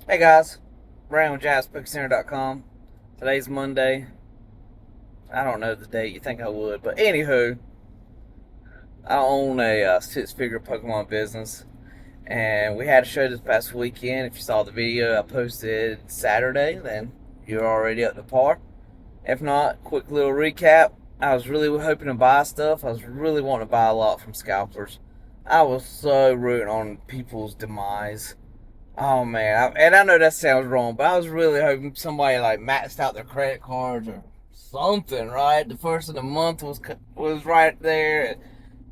Hey guys, Brian with JazzPokeCenter.com. Today's Monday. I don't know the date. You think I would, but anywho, I own a six-figure Pokemon business, and we had a show this past weekend. If you saw the video I posted Saturday, then you're already up to par. If not, quick little recap. I was really hoping to buy stuff. I was really wanting to buy a lot from scalpers. I was so rooting on people's demise. Oh man, and I know that sounds wrong, but I was really hoping somebody like maxed out their credit cards or something. Right, the first of the month was right there.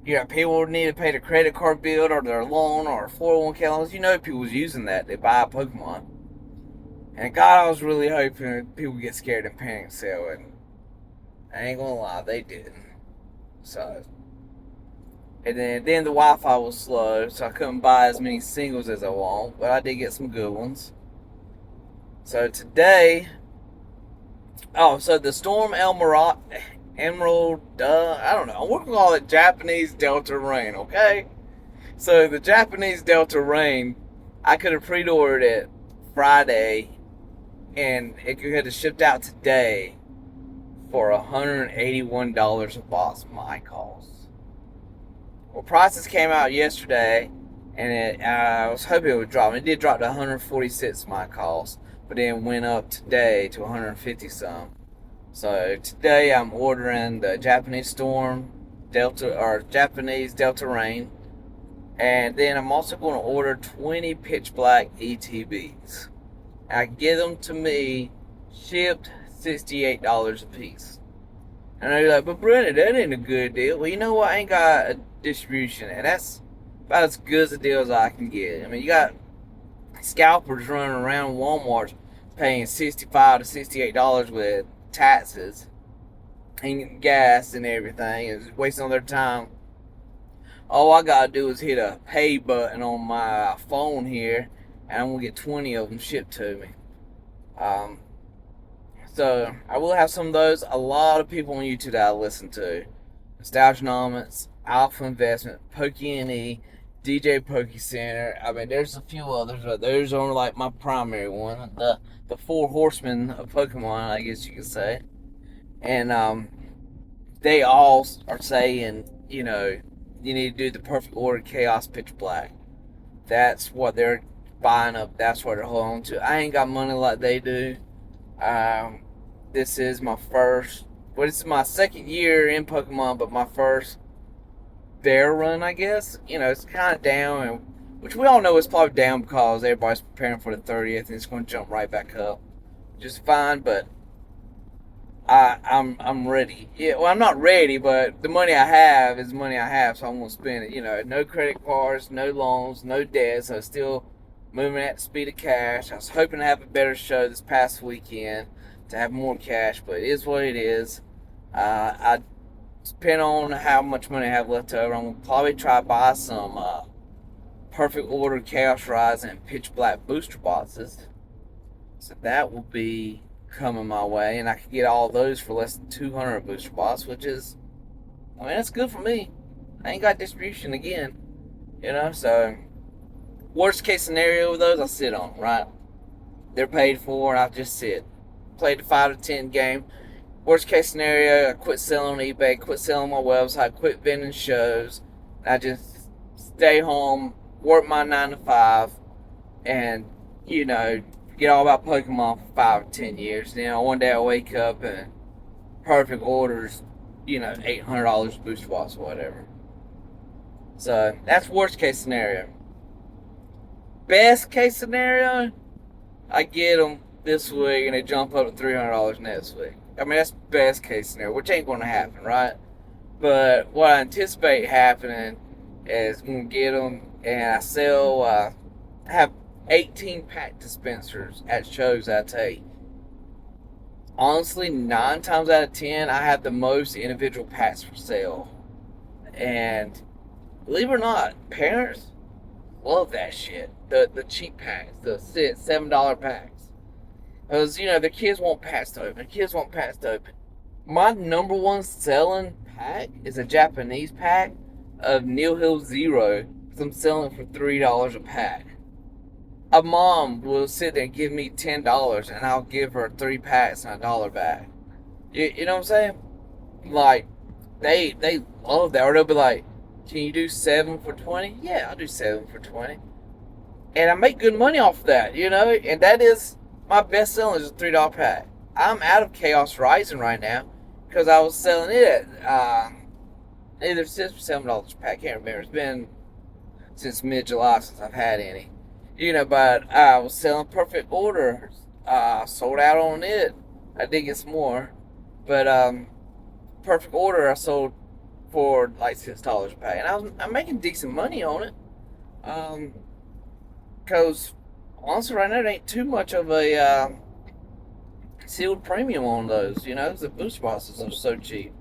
You know, people would need to pay their credit card bill or their loan or 401k loans. You know, people was using that to buy Pokemon. And God, I was really hoping people would get scared and panic sell, and I ain't gonna lie, they didn't. So, and then the Wi-Fi was slow, so I couldn't buy as many singles as I want, but I did get some good ones. So today, so the Storm Emerald, I don't know. We're gonna call it Japanese Delta Rain, okay? So the Japanese Delta Rain, I could have pre-ordered it Friday, and it could have shipped out today for $181 a box. My cost. Well, prices came out yesterday, and I was hoping it would drop. It did drop to 146 my cost, but then went up today to 150 some. So today I'm ordering the Japanese Storm Delta or Japanese Delta Rain, and then I'm also going to order 20 Pitch Black ETBs. I get them to me shipped $68 a piece. And they're like, but Brennan, that ain't a good deal. Well, you know what? I ain't got a distribution, and that's about as good as a deal as I can get. I mean, you got scalpers running around Walmart paying $65 to $68 with taxes and gas and everything, and wasting all their time. All I gotta do is hit a pay button on my phone here, and I'm gonna get 20 of them shipped to me. Um, so I will have some of those. A lot of people on YouTube that I listen to: Nostalgianomics, Alpha Investment, Pokey DJ Pokey Center. I mean, there's a few others, but those are like my primary one. The four horsemen of Pokemon, I guess you could say. And they all are saying, you need to do the perfect order Chaos Pitch Black. That's what they're buying up. That's what they're holding on to. I ain't got money like they do. Um, this is my first, well, this is my second year in Pokemon, but my first bear run, I guess. It's kind of down, which we all know is probably down because everybody's preparing for the 30th and it's going to jump right back up. Just fine, but I'm ready. Yeah, well, I'm not ready, but the money I have is money I have, so I'm gonna spend it. No credit cards, no loans, no debt, so still moving at the speed of cash. I was hoping to have a better show this past weekend to have more cash, but it is what it is. I depend on how much money I have left over. I'm gonna probably try to buy some perfect order Chaos Rise and Pitch Black booster boxes. So that will be coming my way, and I can get all those for less than 200 booster box, which is, I mean, that's good for me. I ain't got distribution again, so worst case scenario with those, I sit on them, right? They're paid for, and I just sit. Play the 5 to 10 game. Worst case scenario, I quit selling on eBay, quit selling on my website, quit vending shows. I just stay home, work my 9 to 5, and, get all about Pokemon for 5 or 10 years. One day I wake up and perfect orders, $800 booster box or whatever. So that's worst case scenario. Best case scenario, I get them this week and they jump up to $300 next week. I mean, that's best case scenario, which ain't going to happen, right? But what I anticipate happening is I'm going to get them and I sell, I have 18 pack dispensers at shows I take. Honestly, 9 times out of 10, I have the most individual packs for sale. And believe it or not, parents love that shit. The cheap packs, the $7 packs. Because, the kids want packs to open. My number one selling pack is a Japanese pack of Nihil Zero. Because I'm selling it for $3 a pack. a mom will sit there and give me $10, and I'll give her 3 packs and $1 back. You know what I'm saying? Like, they love that. Or they'll be like, "Can you do 7 for 20?" Yeah, I'll do 7 for 20, and I make good money off of that. And that is my best selling is a $3 pack. I'm out of Chaos Rising right now because I was selling it at either $6 or $7 a pack. I can't remember. It's been since mid-July since I've had any. But I was selling Perfect Order. Sold out on it. I did get some more, but Perfect Order I sold for like $6 a pack, and I'm making decent money on it. Because honestly, right now there ain't too much of a sealed premium on those. The booster boxes are so cheap.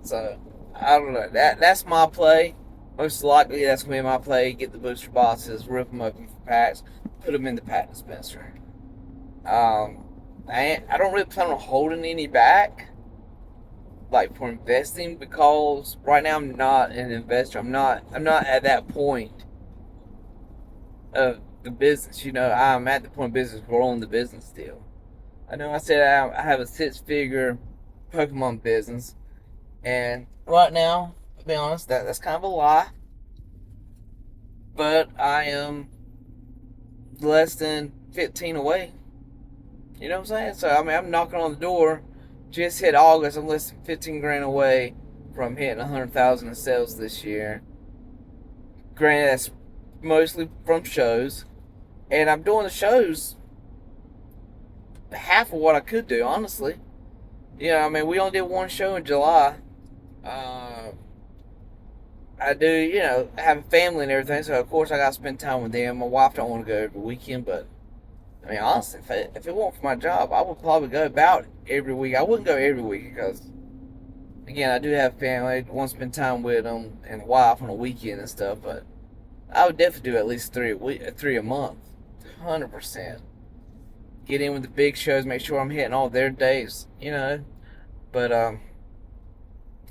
So I don't know. That's my play. Most likely, that's gonna be my play. Get the booster boxes, rip them open for packs, put them in the pack dispenser. I don't really plan on holding any back, like for investing, because right now I'm not an investor. I'm not at that point of the business. I'm at the point of business growing the business still. I know I said I have a 6-figure Pokemon business, and right now, to be honest, that's kind of a lie. But I am less than 15 away. You know what I'm saying? So I'm knocking on the door. Just hit August. I'm less than 15 grand away from hitting 100,000 in sales this year. Granted, that's mostly from shows, and I'm doing the shows half of what I could do, honestly. We only did one show in July. I do, have a family and everything, so of course I gotta spend time with them. My wife don't want to go every weekend, but honestly, if it weren't for my job, I would probably go about every week. I wouldn't go every week because, again, I do have family. I want to spend time with them and the wife on a weekend and stuff, but I would definitely do at least three a month, 100%. Get in with the big shows, make sure I'm hitting all their days, But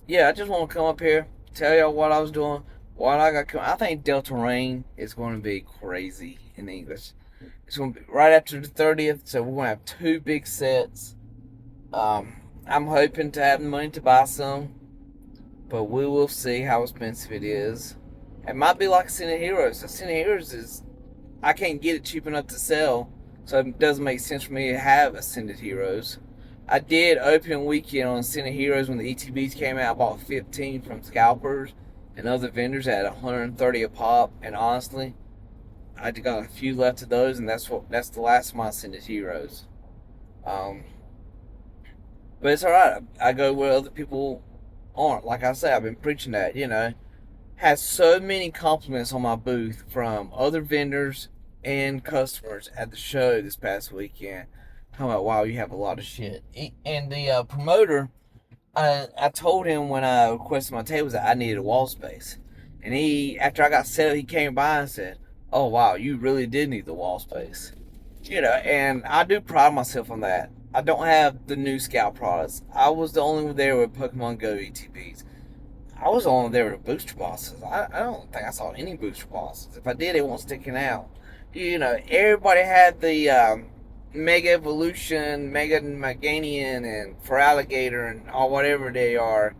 yeah, I just want to come up here, tell y'all what I was doing, what I got coming. I think Delta Rain is going to be crazy in English. It's going to be right after the 30th, so we're going to have 2 big sets. I'm hoping to have the money to buy some, but we will see how expensive it is. It might be like Ascended Heroes. Ascended Heroes I can't get it cheap enough to sell, so it doesn't make sense for me to have Ascended Heroes. I did open weekend on Ascended Heroes when the ETBs came out. I bought 15 from scalpers and other vendors at 130 a pop, and honestly, I got a few left of those, and that's the last of my Ascended Heroes. But it's alright. I go where other people aren't. Like I said, I've been preaching that, Had so many compliments on my booth from other vendors and customers at the show this past weekend. Talking about, wow, you have a lot of shit. And the promoter, I told him when I requested my tables that I needed a wall space. And after I got set up, he came by and said, "Oh, wow, you really did need the wall space." And I do pride myself on that. I don't have the new Scout products. I was the only one there with Pokemon Go ETBs. I was the only one there with booster bosses. I don't think I saw any booster bosses. If I did, it wasn't sticking out. Everybody had the Mega Evolution, Mega Meganian, and for Alligator, and all whatever they are,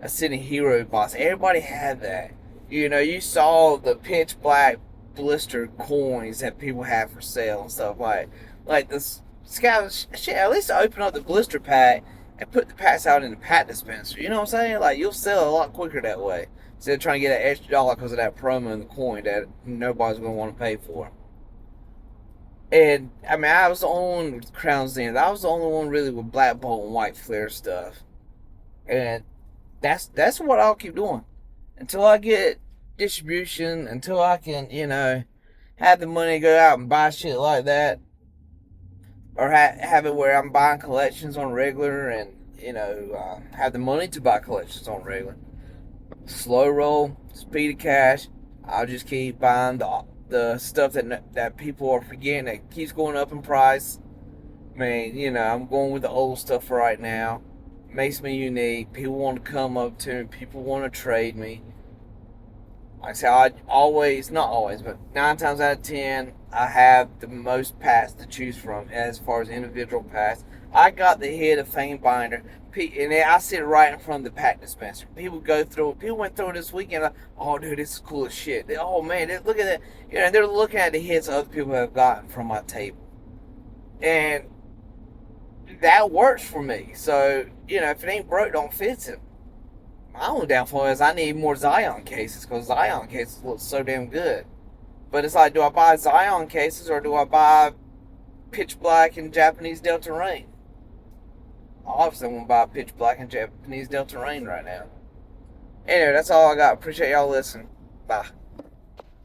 Ascending Hero boss. Everybody had that. You saw the pitch black blister coins that people have for sale and stuff like this. Scout shit. At least open up the blister pack and put the packs out in the pack dispenser. You know what I'm saying? Like, you'll sell a lot quicker that way instead of trying to get an extra dollar because of that promo in the coin that nobody's going to want to pay for. And I was the only one with Crown Zen. I was the only one really with Black Bolt and White Flare stuff. And that's what I'll keep doing until I get distribution, until I can, have the money to go out and buy shit like that, or have it where I'm buying collections on regular, and have the money to buy collections on regular. Slow roll, speed of cash. I'll just keep buying the stuff that people are forgetting that keeps going up in price. I'm going with the old stuff for right now. Makes me unique. People want to come up to me. People want to trade me. Like I say, I always, not always, but 9 times out of 10, I have the most packs to choose from as far as individual packs. I got the head of Fame Binder, and I sit right in front of the pack dispenser. People go through it. People went through it this weekend. Like, oh, dude, this is cool as shit. Oh, man, look at that. You know, they're looking at the heads other people have gotten from my table. And that works for me. So, you know, if it ain't broke, don't fix it. My only downfall is I need more Zion cases because Zion cases look so damn good. But it's like, do I buy Zion cases or do I buy Pitch Black and Japanese Delta Rain? Obviously, I'm going to buy Pitch Black and Japanese Delta Rain right now. Anyway, that's all I got. Appreciate y'all listening. Bye.